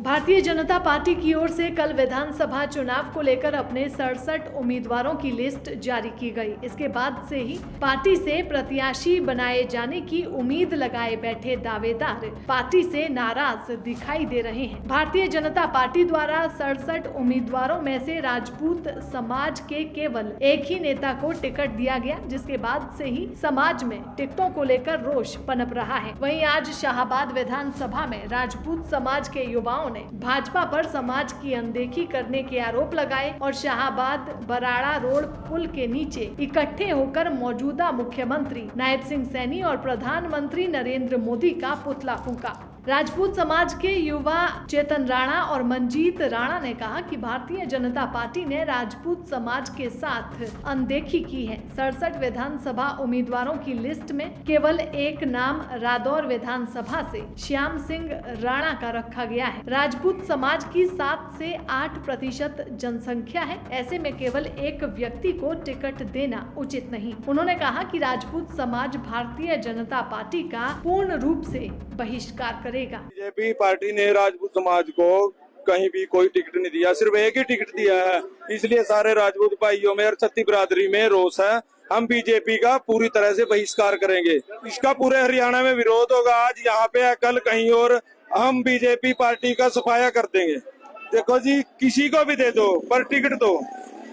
Bharatiya Janata party की ओर से कल विधानसभा चुनाव को लेकर अपने 67 उम्मीदवारों की लिस्ट जारी की गई। इसके बाद से ही पार्टी से प्रत्याशी बनाए जाने की उम्मीद लगाए बैठे दावेदार पार्टी से नाराज दिखाई दे रहे हैं। भारतीय जनता पार्टी द्वारा 67 उम्मीदवारों में से राजपूत समाज के केवल एक ही नेता को टिकट दिया गया, जिसके बाद से ही समाज में टिकटों को लेकर रोष पनप रहा है। वहीं आज शाहाबाद विधानसभा में राजपूत समाज के युवाओं ने भाजपा पर समाज की अनदेखी करने के आरोप लगाए और शाहाबाद बराड़ा रोड पुल के नीचे इकट्ठे होकर मौजूदा मुख्यमंत्री नायब सिंह सैनी और प्रधानमंत्री नरेंद्र मोदी का पुतला फूंका। राजपूत समाज के युवा चेतन राणा और मंजीत राणा ने कहा कि भारतीय जनता पार्टी ने राजपूत समाज के साथ अनदेखी की है। 67 विधानसभा उम्मीदवारों की लिस्ट में केवल एक नाम रादौर विधानसभा से श्याम सिंह राणा का रखा गया है। राजपूत समाज की 7 से 8% जनसंख्या है, ऐसे में केवल एक व्यक्ति को टिकट देना उचित नहीं। उन्होंने कहा कि राजपूत समाज भारतीय जनता पार्टी का पूर्ण रूप से बहिष्कार करेगा। बीजेपी पार्टी ने राजपूत समाज को कहीं भी कोई टिकट नहीं दिया, सिर्फ एक ही टिकट दिया है। इसलिए सारे राजपूत भाइयों में और छत्ती बिरादरी में रोष है। हम बीजेपी का पूरी तरह से बहिष्कार करेंगे। इसका पूरे हरियाणा में विरोध होगा। आज यहाँ पे कल कहीं और हम बीजेपी पार्टी का सफाया कर देंगे। देखो जी, किसी को भी दे दो पर टिकट दो।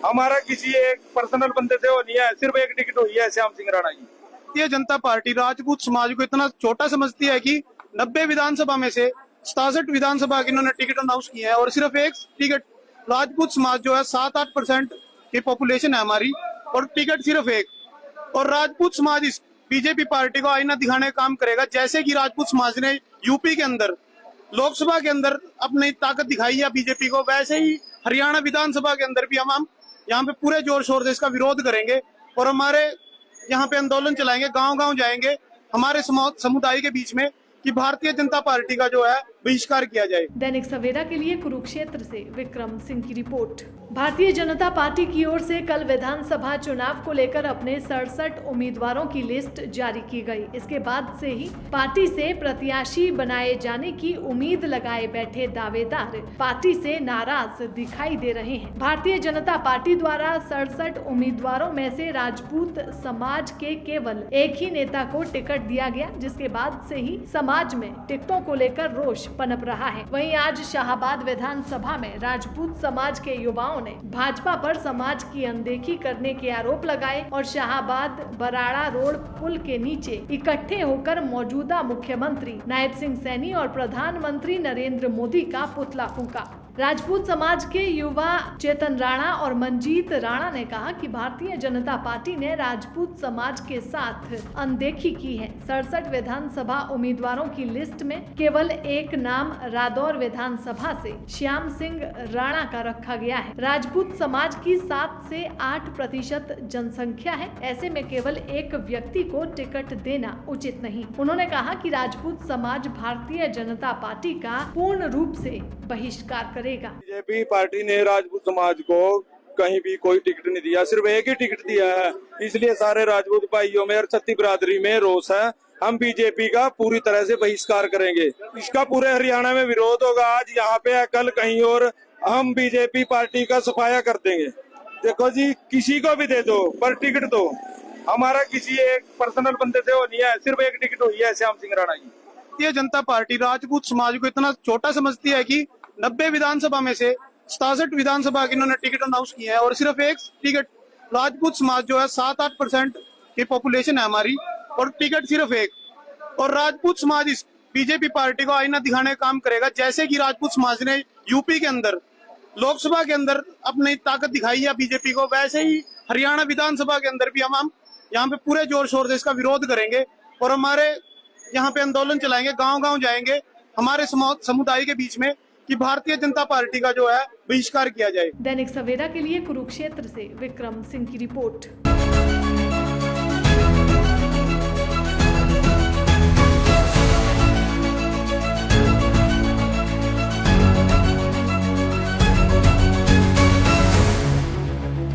हमारा किसी एक पर्सनल बंदे से वो नहीं है, सिर्फ एक टिकट हुई है श्याम सिंह राणा की। भारतीय जनता पार्टी राजपूत समाज को इतना छोटा समझती है कि 90 विधानसभा में से 67 विधानसभा की इन्होंने टिकट अनाउंस किए हैं और सिर्फ एक टिकट राजपूत समाज जो है 7-8% की पॉपुलेशन है हमारी, और टिकट सिर्फ एक। और राजपूत समाज इस बीजेपी पार्टी को आईना दिखाने का काम करेगा। जैसे कि राजपूत समाज ने यूपी के अंदर लोकसभा के अंदर अपनी ताकत दिखाई है बीजेपी को, वैसे ही हरियाणा विधानसभा के अंदर भी हम यहाँ पे पूरे जोर शोर से इसका विरोध करेंगे और हमारे यहाँ पे आंदोलन चलाएंगे, गांव-गांव जाएंगे हमारे समुदाय के बीच में कि भारतीय जनता पार्टी का जो है बहिष्कार किया जाए। दैनिक सवेरा के लिए कुरुक्षेत्र से विक्रम सिंह की रिपोर्ट। भारतीय जनता पार्टी की ओर से कल विधानसभा चुनाव को लेकर अपने 67 उम्मीदवारों की लिस्ट जारी की गई। इसके बाद से ही पार्टी से प्रत्याशी बनाए जाने की उम्मीद लगाए बैठे दावेदार पार्टी से नाराज दिखाई दे रहे हैं। भारतीय जनता पार्टी द्वारा 67 उम्मीदवारों में से राजपूत समाज के केवल एक ही नेता को टिकट दिया गया, जिसके बाद से ही समाज में टिकटों को लेकर रोष पनप रहा है। वहीं आज शाहाबाद विधानसभा में राजपूत समाज के युवाओं ने भाजपा पर समाज की अनदेखी करने के आरोप लगाए और शाहाबाद बराड़ा रोड पुल के नीचे इकट्ठे होकर मौजूदा मुख्यमंत्री नायब सिंह सैनी और प्रधानमंत्री नरेंद्र मोदी का पुतला फूंका। राजपूत समाज के युवा चेतन राणा और मंजीत राणा ने कहा कि भारतीय जनता पार्टी ने राजपूत समाज के साथ अनदेखी की है। 67 विधानसभा उम्मीदवारों की लिस्ट में केवल एक नाम रादौर विधानसभा से श्याम सिंह राणा का रखा गया है। राजपूत समाज की 7 से 8% जनसंख्या है, ऐसे में केवल एक व्यक्ति को टिकट देना उचित नहीं। उन्होंने कहा कि राजपूत समाज भारतीय जनता पार्टी का पूर्ण रूप से बहिष्कार करेगा। बीजेपी पार्टी ने राजपूत समाज को कहीं भी कोई टिकट नहीं दिया, सिर्फ एक ही टिकट दिया है। इसलिए सारे राजपूत भाइयों में और छत्ती बिरादरी में रोष है। हम बीजेपी का पूरी तरह से बहिष्कार करेंगे। इसका पूरे हरियाणा में विरोध होगा। आज यहाँ पे कल कहीं और हम बीजेपी पार्टी का सफाया कर देंगे। देखो जी, किसी को भी दे दो पर टिकट दो। हमारा किसी एक पर्सनल बंदे से वो नहीं है, सिर्फ एक टिकट हुई है श्याम सिंह राणा की। भारतीय जनता पार्टी राजपूत समाज को इतना छोटा समझती है कि 90 विधानसभा में से 67 विधानसभा की इन्होंने टिकट अनाउंस किए हैं और सिर्फ एक टिकट राजपूत समाज जो है 7-8% की पॉपुलेशन है हमारी, और टिकट सिर्फ एक। और राजपूत समाज इस बीजेपी पार्टी को आईना दिखाने का काम करेगा। जैसे कि राजपूत समाज ने यूपी के अंदर लोकसभा के अंदर अपनी ताकत दिखाई है बीजेपी को, वैसे ही हरियाणा विधानसभा के अंदर भी हम यहाँ पे पूरे जोर शोर से इसका विरोध करेंगे और हमारे यहाँ पे आंदोलन चलाएंगे, गांव-गांव जाएंगे हमारे समुदाय के बीच में कि भारतीय जनता पार्टी का जो है बहिष्कार किया जाए। दैनिक सवेरा के लिए कुरुक्षेत्र से विक्रम सिंह की रिपोर्ट।